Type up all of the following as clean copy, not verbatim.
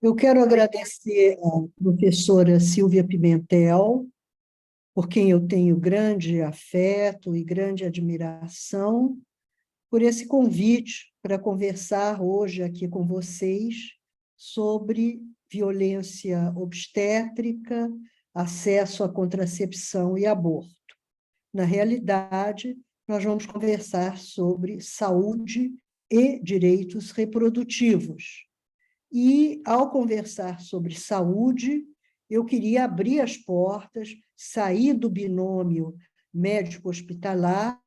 Eu quero agradecer à professora Silvia Pimentel, por quem eu tenho grande afeto e grande admiração, por esse convite para conversar hoje aqui com vocês sobre violência obstétrica, acesso à contracepção e aborto. Na realidade, nós vamos conversar sobre saúde e direitos reprodutivos. E, ao conversar sobre saúde, eu queria abrir as portas, sair do binômio médico-hospitalar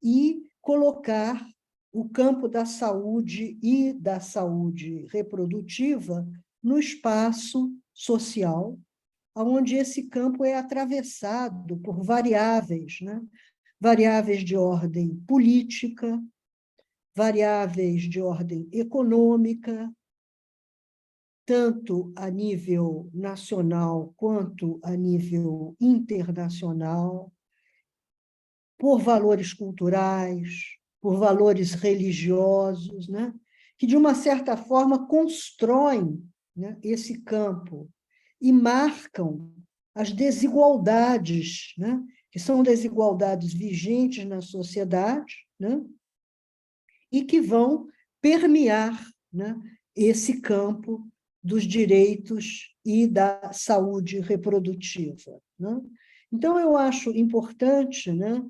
e colocar o campo da saúde e da saúde reprodutiva no espaço social, onde esse campo é atravessado por variáveis, né? Variáveis de ordem política, variáveis de ordem econômica, tanto a nível nacional quanto a nível internacional, por valores culturais, por valores religiosos, né? Que, de uma certa forma, constroem, né, esse campo e marcam as desigualdades, né, que são desigualdades vigentes na sociedade, né, e que vão permear, né, esse campo dos direitos e da saúde reprodutiva, né? Então, eu acho importante, né,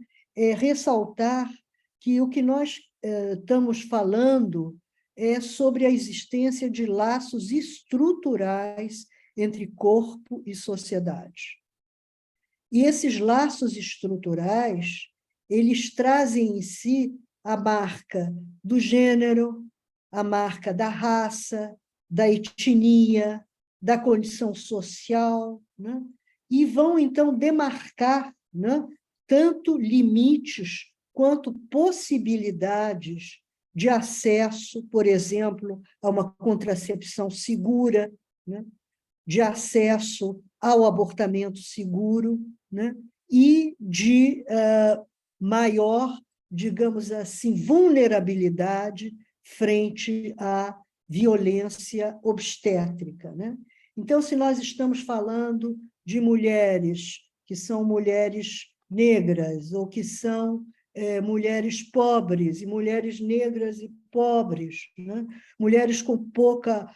ressaltar que o que nós estamos falando é sobre a existência de laços estruturais entre corpo e sociedade. E esses laços estruturais, eles trazem em si a marca do gênero, a marca da raça, da etnia, da condição social, né? E vão, então, demarcar, né, tanto limites quanto possibilidades de acesso, por exemplo, a uma contracepção segura, né? De acesso ao abortamento seguro, né? E de maior, digamos assim, vulnerabilidade frente à violência obstétrica, né? Então, se nós estamos falando de mulheres que são mulheres negras ou que são mulheres pobres e mulheres negras e pobres, né? Mulheres com pouca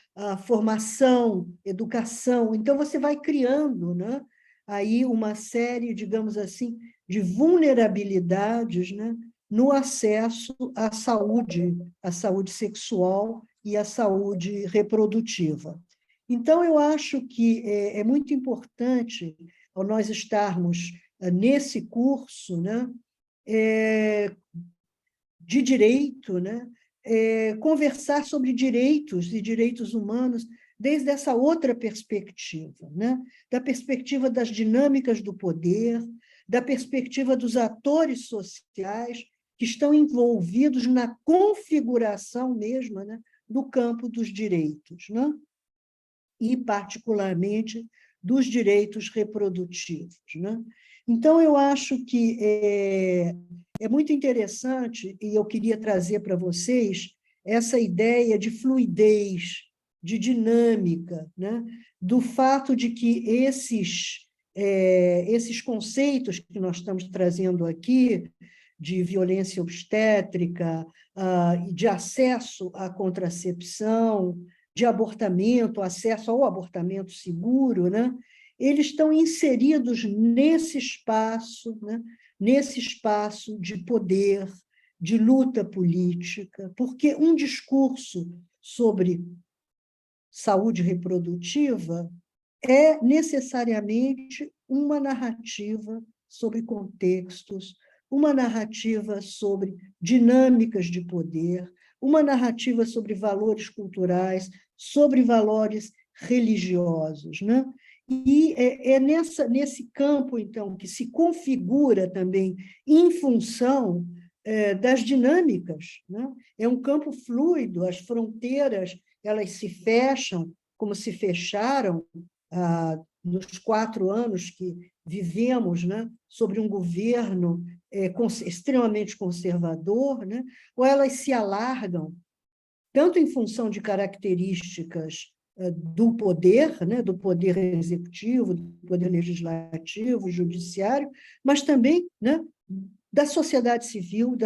formação, educação. Então, você vai criando, né, aí uma série, digamos assim, de vulnerabilidades, né, no acesso à saúde sexual e à saúde reprodutiva. Então, eu acho que é muito importante, ao nós estarmos nesse curso, né, de direito, né, conversar sobre direitos e direitos humanos desde essa outra perspectiva, né, da perspectiva das dinâmicas do poder, da perspectiva dos atores sociais que estão envolvidos na configuração mesma, né, do campo dos direitos, né, e, particularmente, dos direitos reprodutivos, né? Então, eu acho que é muito interessante, e eu queria trazer para vocês essa ideia de fluidez, de dinâmica, né? Do fato de que esses conceitos que nós estamos trazendo aqui, de violência obstétrica, de acesso à contracepção, de abortamento, acesso ao abortamento seguro, né? Eles estão inseridos nesse espaço, né? Nesse espaço de poder, de luta política, porque um discurso sobre saúde reprodutiva é necessariamente uma narrativa sobre contextos, uma narrativa sobre dinâmicas de poder, uma narrativa sobre valores culturais, sobre valores religiosos, né? E é nesse campo, então, que se configura também em função das dinâmicas, né? É um campo fluido, as fronteiras elas se fecham, como se fecharam nos 4 anos que vivemos, né, sobre um governo extremamente conservador, né, ou elas se alargam, tanto em função de características do poder, né, do poder executivo, do poder legislativo, judiciário, mas também, né, da sociedade civil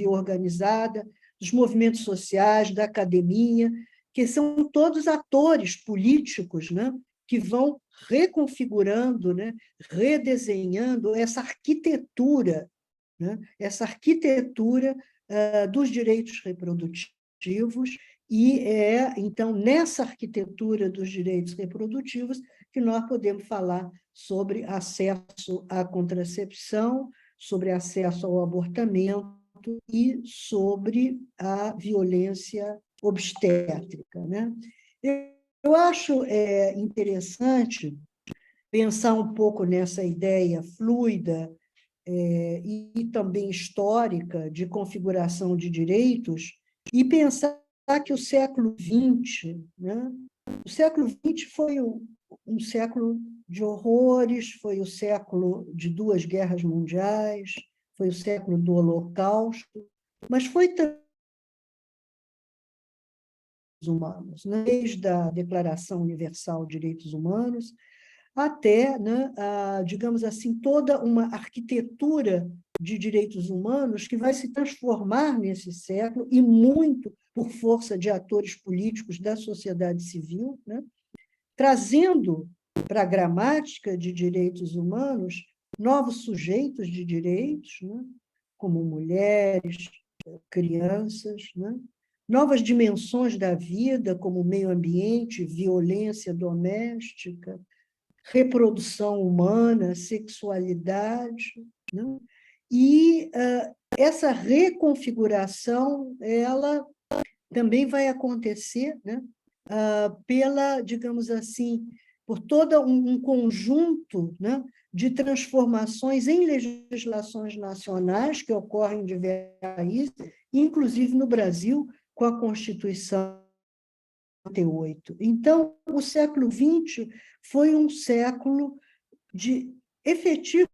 organizada, dos movimentos sociais, da academia, que são todos atores políticos, né, que vão reconfigurando, né, redesenhando essa arquitetura dos direitos reprodutivos, e então, nessa arquitetura dos direitos reprodutivos que nós podemos falar sobre acesso à contracepção, sobre acesso ao abortamento e sobre a violência obstétrica, né? Eu acho interessante pensar um pouco nessa ideia fluida e também histórica de configuração de direitos e pensar que o século XX, né? O século XX foi um século de horrores, foi o século de 2 guerras mundiais, foi o século do Holocausto, mas foi também os humanos, né? Desde a Declaração Universal de Direitos Humanos até, né, digamos assim, toda uma arquitetura de direitos humanos que vai se transformar nesse século, e muito por força de atores políticos da sociedade civil, né, trazendo para a gramática de direitos humanos novos sujeitos de direitos, né, como mulheres, crianças, né, novas dimensões da vida, como meio ambiente, violência doméstica, reprodução humana, sexualidade, né? E essa reconfiguração ela também vai acontecer, né? Pela, digamos assim, por todo um conjunto, né, de transformações em legislações nacionais que ocorrem em diversos países, inclusive no Brasil, com a Constituição 88. Então, o século XX foi um século de efetiva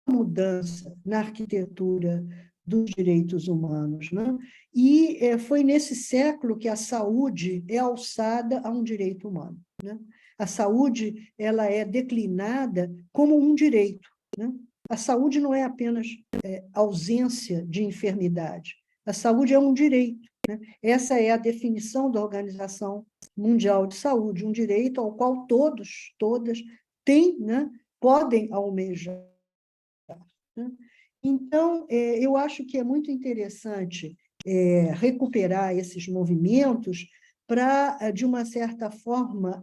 mudança na arquitetura dos direitos humanos, né? E foi nesse século que a saúde é alçada a um direito humano, né? A saúde ela é declinada como um direito, né? A saúde não é apenas ausência de enfermidade, a saúde é um direito, né? Essa é a definição da Organização Mundial de Saúde, um direito ao qual todos, todas têm, né, podem almejar, né? Então, eu acho que é muito interessante recuperar esses movimentos para, de uma certa forma,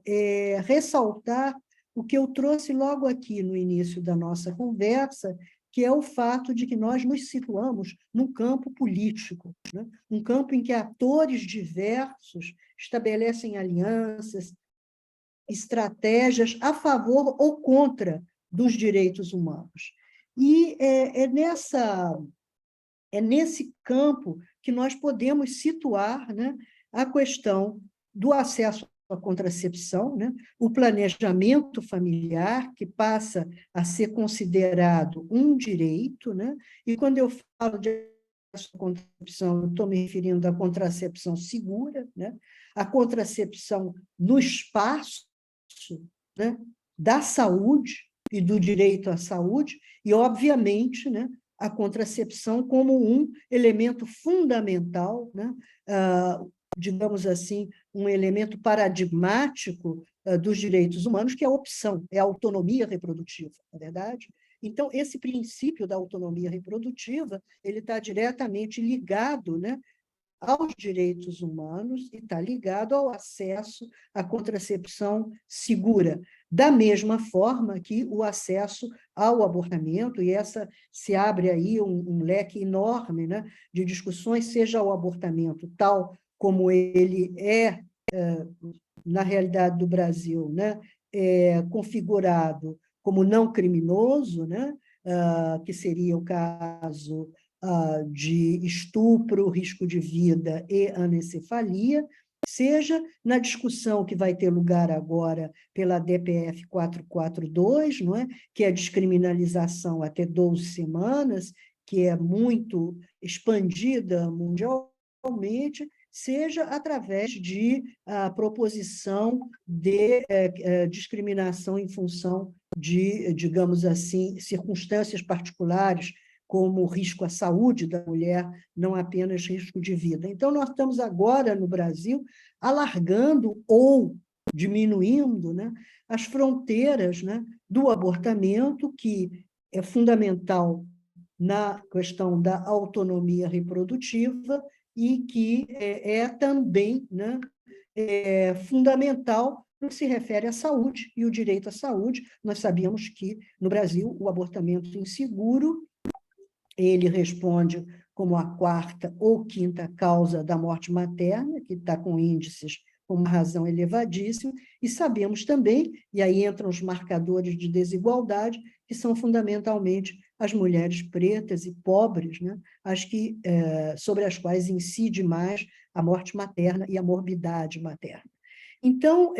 ressaltar o que eu trouxe logo aqui no início da nossa conversa, que é o fato de que nós nos situamos num campo político, né? Um campo em que atores diversos estabelecem alianças, estratégias a favor ou contra dos direitos humanos. E é nesse campo que nós podemos situar, né, a questão do acesso à contracepção, né, o planejamento familiar, que passa a ser considerado um direito, né, e quando eu falo de acesso à contracepção, eu estou me referindo à contracepção segura, né, a contracepção no espaço, né, da saúde e do direito à saúde, e, obviamente, né, a contracepção como um elemento fundamental, né, digamos assim, um elemento paradigmático dos direitos humanos, que é a opção, é a autonomia reprodutiva, não é verdade? Então, esse princípio da autonomia reprodutiva ele está diretamente ligado, né, aos direitos humanos e está ligado ao acesso à contracepção segura, da mesma forma que o acesso ao abortamento, e essa se abre aí um leque enorme, né, de discussões, seja o abortamento tal como ele na realidade do Brasil, né, configurado como não criminoso, né, que seria o caso de estupro, risco de vida e anencefalia, seja na discussão que vai ter lugar agora pela DPF 442, não é? Que é a descriminalização até 12 semanas, que é muito expandida mundialmente, seja através de proposição de discriminação em função de, digamos assim, circunstâncias particulares, como risco à saúde da mulher, não apenas risco de vida. Então, nós estamos agora, no Brasil, alargando ou diminuindo, né, as fronteiras, né, do abortamento, que é fundamental na questão da autonomia reprodutiva e que é também, né, fundamental no que se refere à saúde e o direito à saúde. Nós sabemos que, no Brasil, o abortamento inseguro, ele responde como a quarta ou quinta causa da morte materna, que está com índices com uma razão elevadíssima, e sabemos também, e aí entram os marcadores de desigualdade, que são fundamentalmente as mulheres pretas e pobres, né, sobre as quais incide mais a morte materna e a morbidade materna. Então,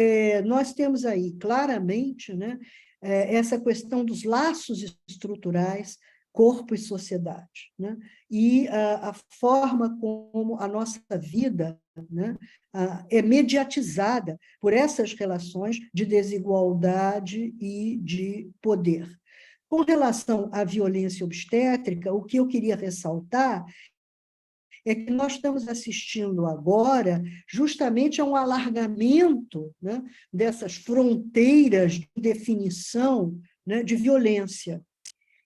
nós temos aí claramente, né, essa questão dos laços estruturais, corpo e sociedade, né? E a forma como a nossa vida, né, é mediatizada por essas relações de desigualdade e de poder. Com relação à violência obstétrica, o que eu queria ressaltar é que nós estamos assistindo agora justamente a um alargamento, né, dessas fronteiras de definição, né, de violência.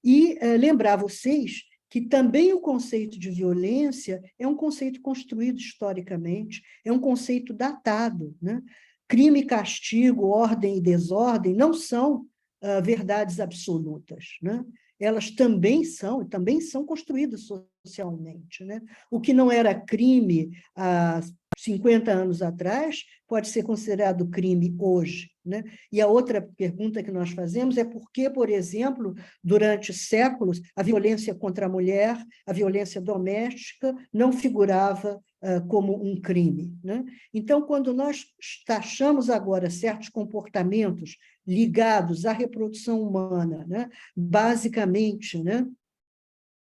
E lembrar vocês que também o conceito de violência é um conceito construído historicamente, é um conceito datado, né? Crime e castigo, ordem e desordem não são verdades absolutas, né? Elas também são construídas socialmente, né? O que não era crime há 50 anos atrás pode ser considerado crime hoje, né? E a outra pergunta que nós fazemos é por que, por exemplo, durante séculos, a violência contra a mulher, a violência doméstica, não figurava como um crime, né? Então, quando nós taxamos agora certos comportamentos ligados à reprodução humana, né, basicamente, né,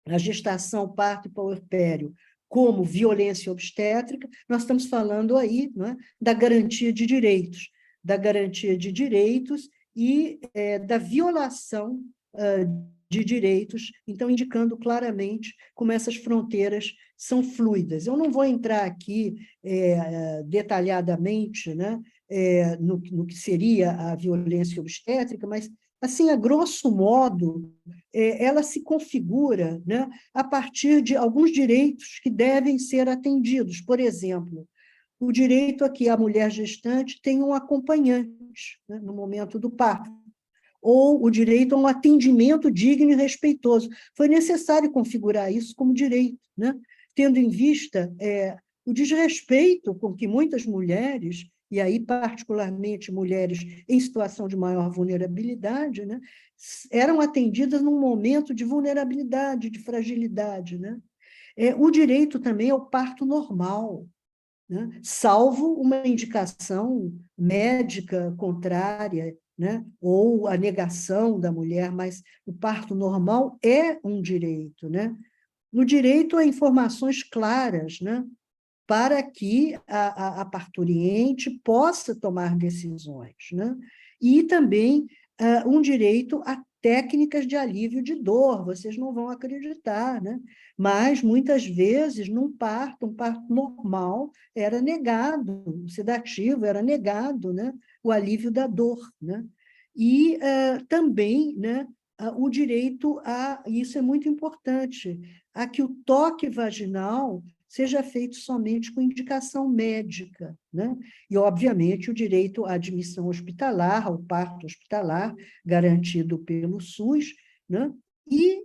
a gestação, parto e puerpério, como violência obstétrica, nós estamos falando aí, né, da garantia de direitos e da violação de direitos, então indicando claramente como essas fronteiras são fluidas. Eu não vou entrar aqui detalhadamente, né, no que seria a violência obstétrica, mas, assim, a grosso modo, ela se configura, né, a partir de alguns direitos que devem ser atendidos. Por exemplo, o direito a que a mulher gestante tenha um acompanhante, né, no momento do parto, ou o direito a um atendimento digno e respeitoso. Foi necessário configurar isso como direito, né, tendo em vista o desrespeito com que muitas mulheres, e aí particularmente mulheres em situação de maior vulnerabilidade, né, eram atendidas num momento de vulnerabilidade, de fragilidade, né? O direito também ao parto normal, né, salvo uma indicação médica contrária, né, ou a negação da mulher, mas o parto normal é um direito, né? No direito a informações claras, né, para que a parturiente possa tomar decisões, né? E também um direito a técnicas de alívio de dor, vocês não vão acreditar, né? Mas, muitas vezes, um parto normal, era negado, o sedativo era negado, né? O alívio da dor, né? E também, né, o direito isso é muito importante, a que o toque vaginal seja feito somente com indicação médica, né? E, obviamente, o direito à admissão hospitalar, ao parto hospitalar, garantido pelo SUS, né? E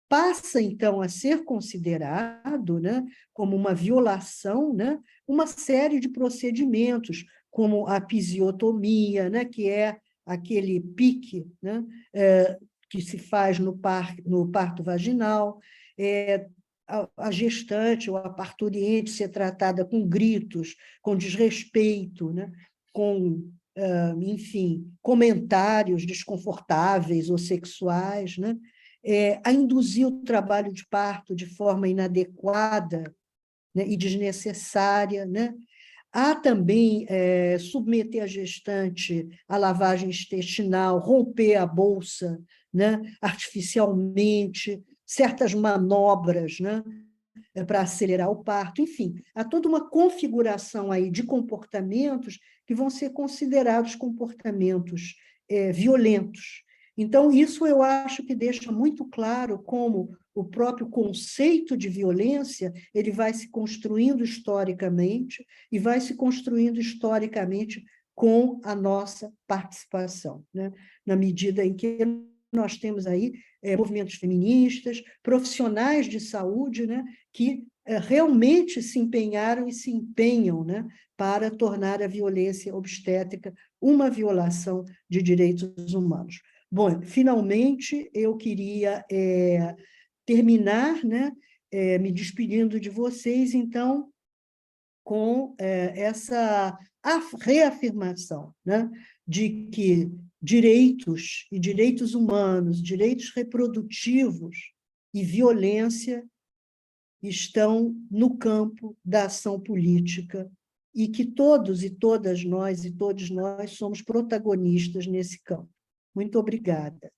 passa, então, a ser considerado, né, como uma violação, né, uma série de procedimentos, como a episiotomia, né, que é aquele pique, né, que se faz no parto vaginal, a gestante ou a parturiente ser tratada com gritos, com desrespeito, né? Com, enfim, comentários desconfortáveis ou sexuais, né? A induzir o trabalho de parto de forma inadequada né, e desnecessária, né? Há também submeter a gestante à lavagem intestinal, romper a bolsa, né, artificialmente, certas manobras, né, para acelerar o parto, enfim, há toda uma configuração aí de comportamentos que vão ser considerados comportamentos violentos. Então, isso eu acho que deixa muito claro como o próprio conceito de violência ele vai se construindo historicamente e vai se construindo historicamente com a nossa participação, né? Na medida em que nós temos aí movimentos feministas, profissionais de saúde, né, que realmente se empenharam e se empenham, né, para tornar a violência obstétrica uma violação de direitos humanos. Bom, finalmente, eu queria terminar, né, me despedindo de vocês, então, com essa reafirmação, né, de que direitos e direitos humanos, direitos reprodutivos e violência estão no campo da ação política e que todos e todas nós e todos nós somos protagonistas nesse campo. Muito obrigada.